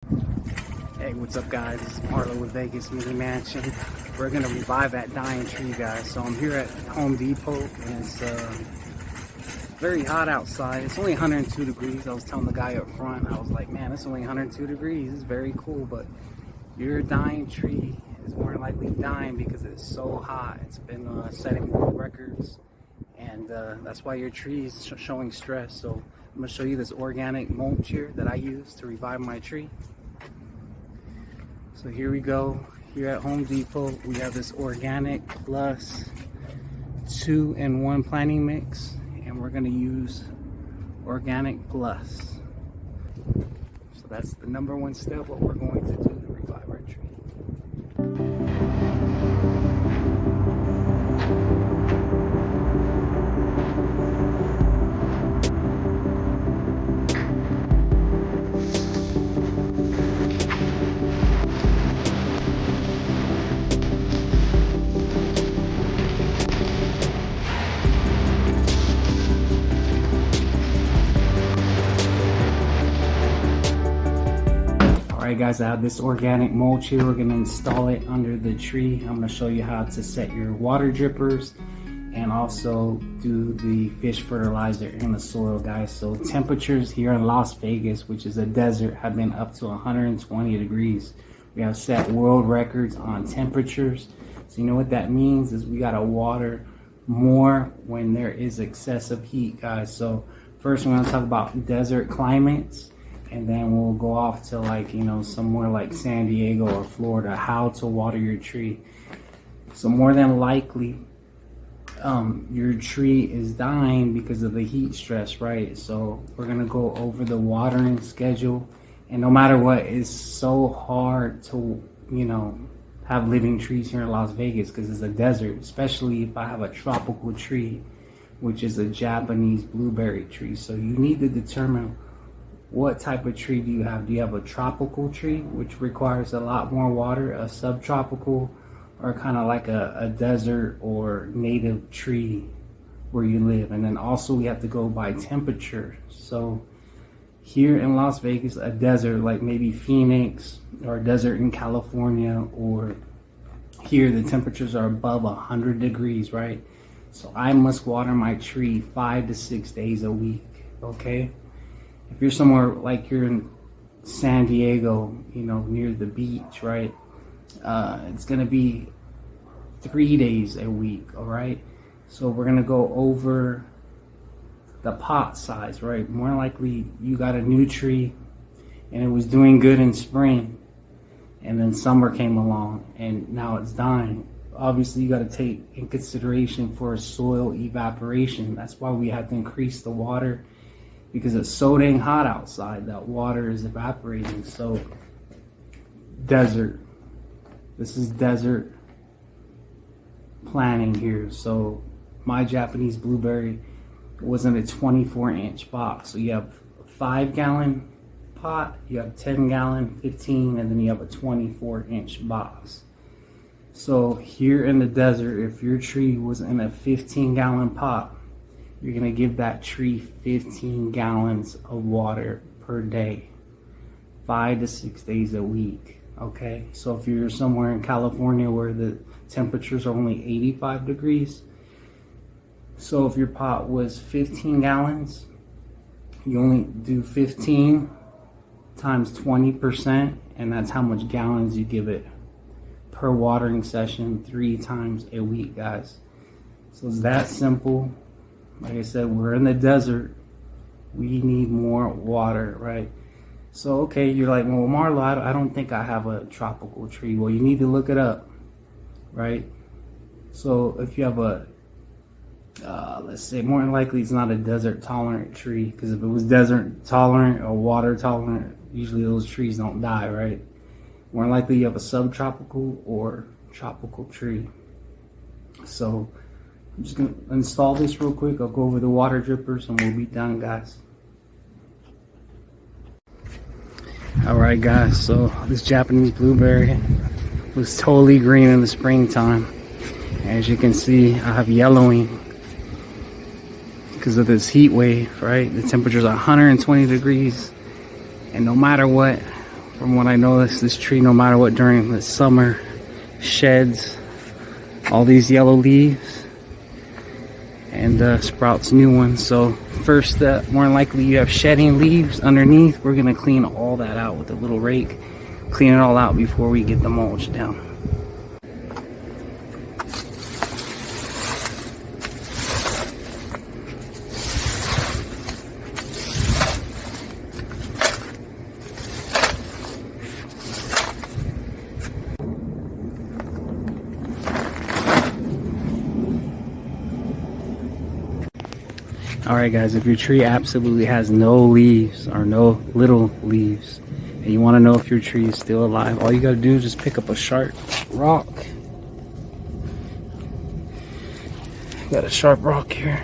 Hey, what's up guys? This is Marlo with Vegas Mini Mansion. We're gonna revive that dying tree, guys. So I'm here at Home Depot and it's very hot outside. It's only 102 degrees. I was telling the guy up front, I was like, man, it's only 102 degrees. It's very cool, but your dying tree is more than likely dying because it's so hot. It's been setting world records, and that's why your tree is showing stress. So I'm gonna show you this organic mulch here that I use to revive my tree. So here we go. Here at Home Depot, we have this Organic Plus 2-in-1 planting mix, and we're gonna use Organic Plus. So that's the #1 step, what we're going to do to revive our tree. Alright guys, I have this organic mulch here. We're going to install it under the tree. I'm going to show you how to set your water drippers and also do the fish fertilizer in the soil, guys. So temperatures here in Las Vegas, which is a desert, have been up to 120 degrees. We have set world records on temperatures. So you know what that means is we got to water more when there is excessive heat, guys. So first we're going to talk about desert climates, and then we'll go off to, like, you know, somewhere like San Diego or Florida, how to water your tree. So more than likely your tree is dying because of the heat stress, right? So we're gonna go over the watering schedule, and no matter what, it's so hard to, you know, have living trees here in Las Vegas because it's a desert, especially if I have a tropical tree, which is a Japanese blueberry tree. So you need to determine what type of tree do you have. Do you have a tropical tree, which requires a lot more water, a subtropical, or kind of like a desert or native tree where you live? And then also we have to go by temperature. So here in Las Vegas, a desert like maybe Phoenix, or a desert in California, or here the temperatures are above 100 degrees, right? So I must water my tree 5 to 6 days a week, okay? If you're somewhere like you're in San Diego, you know, near the beach, right? It's gonna be 3 days a week, all right? So we're gonna go over the pot size, right? More likely you got a new tree and it was doing good in spring, and then summer came along and now it's dying. Obviously you got to take in consideration for soil evaporation. That's why we have to increase the water, because it's so dang hot outside that water is evaporating. So desert, this is desert planting here. So my Japanese blueberry was in a 24-inch box. So you have a 5-gallon pot, you have 10-gallon, 15, and then you have a 24-inch box. So here in the desert, if your tree was in a 15-gallon pot, you're gonna give that tree 15 gallons of water per day, 5 to 6 days a week, okay? So if you're somewhere in California where the temperatures are only 85 degrees, so if your pot was 15 gallons, you only do 15 times 20%, and that's how much gallons you give it per watering session, 3 times a week, guys. So it's that simple. Like I said, we're in the desert. We need more water, right? So, okay, you're like, well, Marlo, I don't think I have a tropical tree. Well, you need to look it up, right? So if you have a, let's say, more than likely it's not a desert tolerant tree, because if it was desert tolerant or water tolerant, usually those trees don't die, right? More than likely you have a subtropical or tropical tree. So I'm just gonna install this real quick. I'll go over the water drippers and we'll be done, guys. Alright guys, so this Japanese blueberry was totally green in the springtime. As you can see, I have yellowing because of this heat wave, right? The temperature's 120 degrees, and no matter what, From what I noticed, this tree, no matter what, during the summer, sheds all these yellow leaves and sprouts new ones. So first step, more than likely you have shedding leaves underneath. We're gonna clean all that out with a little rake, clean it all out before we get the mulch down. Alright guys, if your tree absolutely has no leaves or no little leaves and you want to know if your tree is still alive, all you got to do is just pick up a sharp rock. Got a sharp rock here.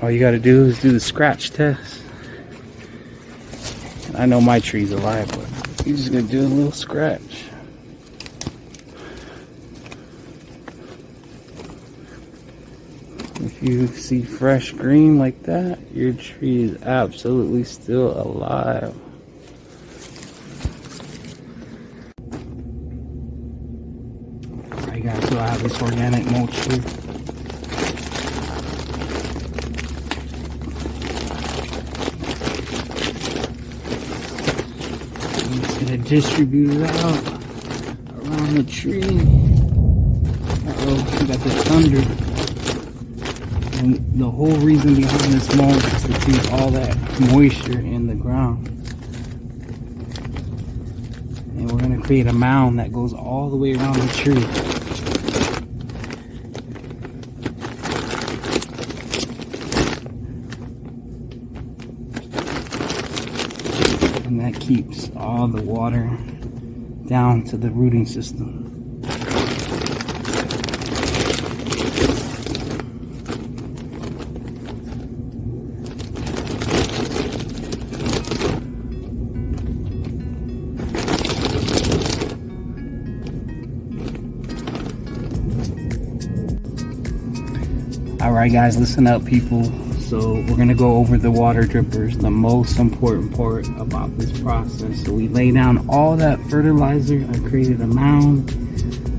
All you got to do is do the scratch test. And I know my tree's alive, but you're just going to do a little scratch. If you see fresh green like that, your tree is absolutely still alive. Alright guys, so I have this organic mulch here. I'm just gonna distribute it out around the tree. Uh-oh, we got the thunder. And the whole reason behind this mulch is to keep all that moisture in the ground. And we're going to create a mound that goes all the way around the tree. And that keeps all the water down to the rooting system. Alright guys, listen up people. So we're going to go over the water drippers, the most important part about this process. So we lay down all that fertilizer. I created a mound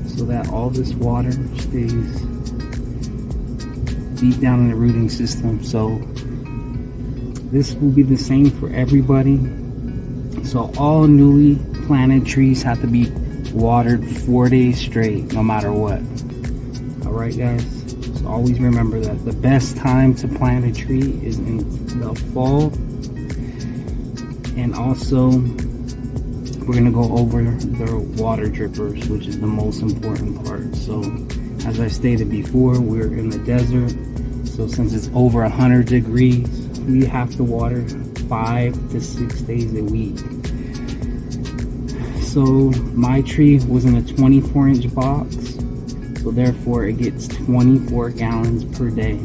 so that all this water stays deep down in the rooting system. So this will be the same for everybody. So all newly planted trees have to be watered 4 days straight, no matter what. Alright guys. Always remember that the best time to plant a tree is in the fall. And also we're going to go over the water drippers, which is the most important part. So as I stated before, we're in the desert, so since it's over 100 degrees, we have to water 5 to 6 days a week. So my tree was in a 24-inch box. So therefore it gets 24 gallons per day.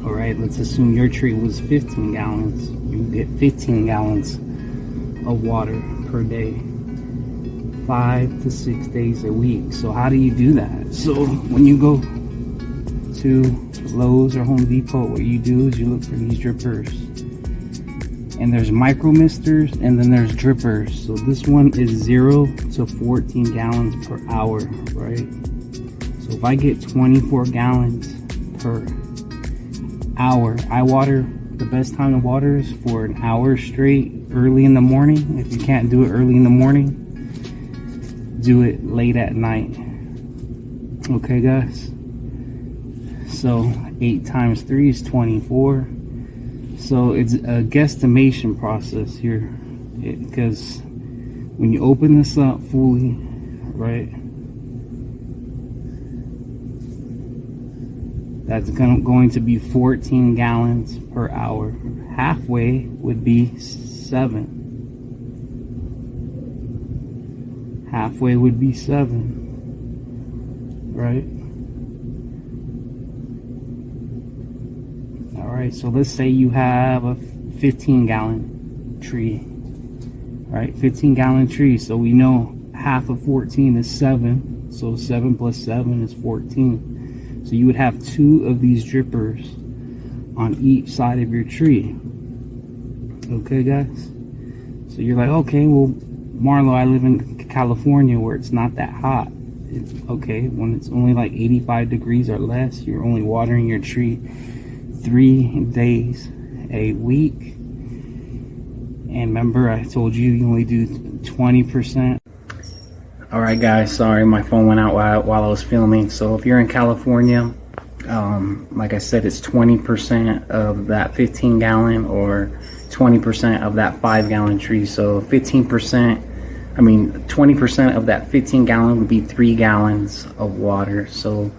Alright, let's assume your tree was 15 gallons. You get 15 gallons of water per day. 5 to 6 days a week. So how do you do that? So when you go to Lowe's or Home Depot, what you do is you look for these drippers. And there's micro misters and then there's drippers. So this one is 0 to 14 gallons per hour, right? So if I get 24 gallons per hour, I water, the best time to water is for an hour straight early in the morning. If you can't do it early in the morning, do it late at night. Okay guys? So 8 times 3 is 24. So it's a guesstimation process here, because when you open this up fully, right, that's going to be 14 gallons per hour. Halfway would be 7. Halfway would be 7. Right? Alright, so let's say you have a 15-gallon tree. Right? 15-gallon tree. So we know half of 14 is 7. So 7 plus 7 is 14. So you would have 2 of these drippers on each side of your tree. Okay guys? So you're like, okay, well, Marlo, I live in California where it's not that hot. It's okay, when it's only like 85 degrees or less, you're only watering your tree 3 days a week. And remember, I told you you only do 20%. All right, guys, sorry, my phone went out while I was filming. So if you're in California, like I said, it's 20% of that 15 gallon or 20% of that 5 gallon tree. So 20% of that 15 gallon would be 3 gallons of water. So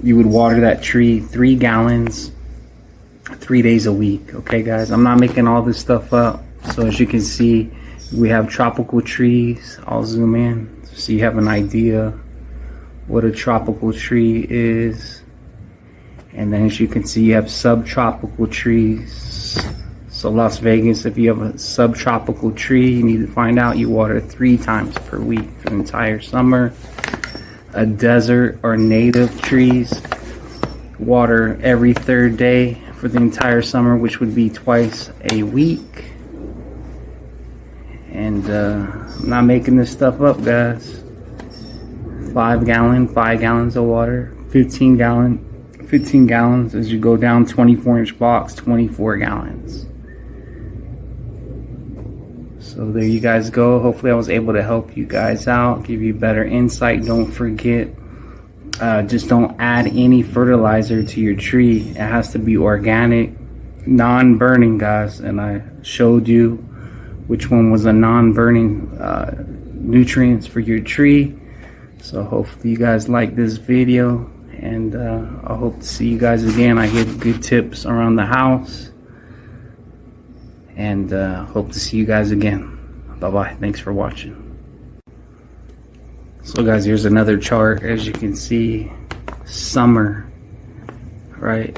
you would water that tree 3 gallons 3 days a week. Okay, guys, I'm not making all this stuff up. So as you can see, we have tropical trees. I'll zoom in so you have an idea what a tropical tree is. And then as you can see, you have subtropical trees. So Las Vegas, if you have a subtropical tree, you need to find out you water 3 times per week for the entire summer. A desert or native trees, water every 3rd day for the entire summer, which would be twice a week. And I'm not making this stuff up, guys. 5 gallons of water, 15 gallons as you go down 24-inch box, 24 gallons. So there you guys go. Hopefully I was able to help you guys out, give you better insight. Don't forget, just don't add any fertilizer to your tree. It has to be organic, non-burning, guys. And I showed you which one was a non-burning nutrients for your tree. So hopefully you guys like this video, and I hope to see you guys again. I give good tips around the house, and hope to see you guys again. Bye bye. Thanks for watching. So guys, here's another chart. As you can see, summer, right?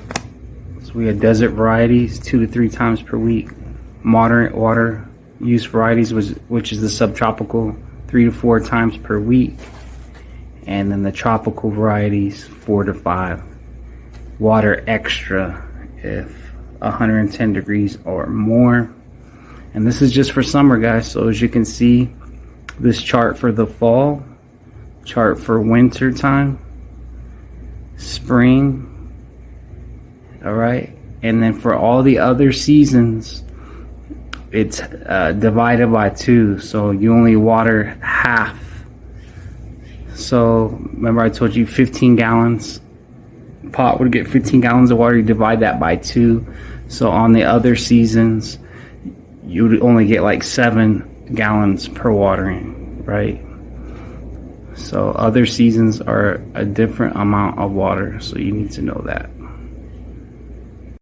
So we have desert varieties 2 to 3 times per week, moderate water use varieties, which is the subtropical, 3 to 4 times per week, and then the tropical varieties 4 to 5. Water extra if 110 degrees or more. And this is just for summer, guys. So as you can see, this chart for the fall, chart for winter time, spring, all right, and then for all the other seasons, it's divided by 2, so you only water half. So remember I told you 15 gallons pot would get 15 gallons of water. You divide that by 2, so on the other seasons you would only get like 7 gallons per watering, right? So other seasons are a different amount of water, so you need to know that.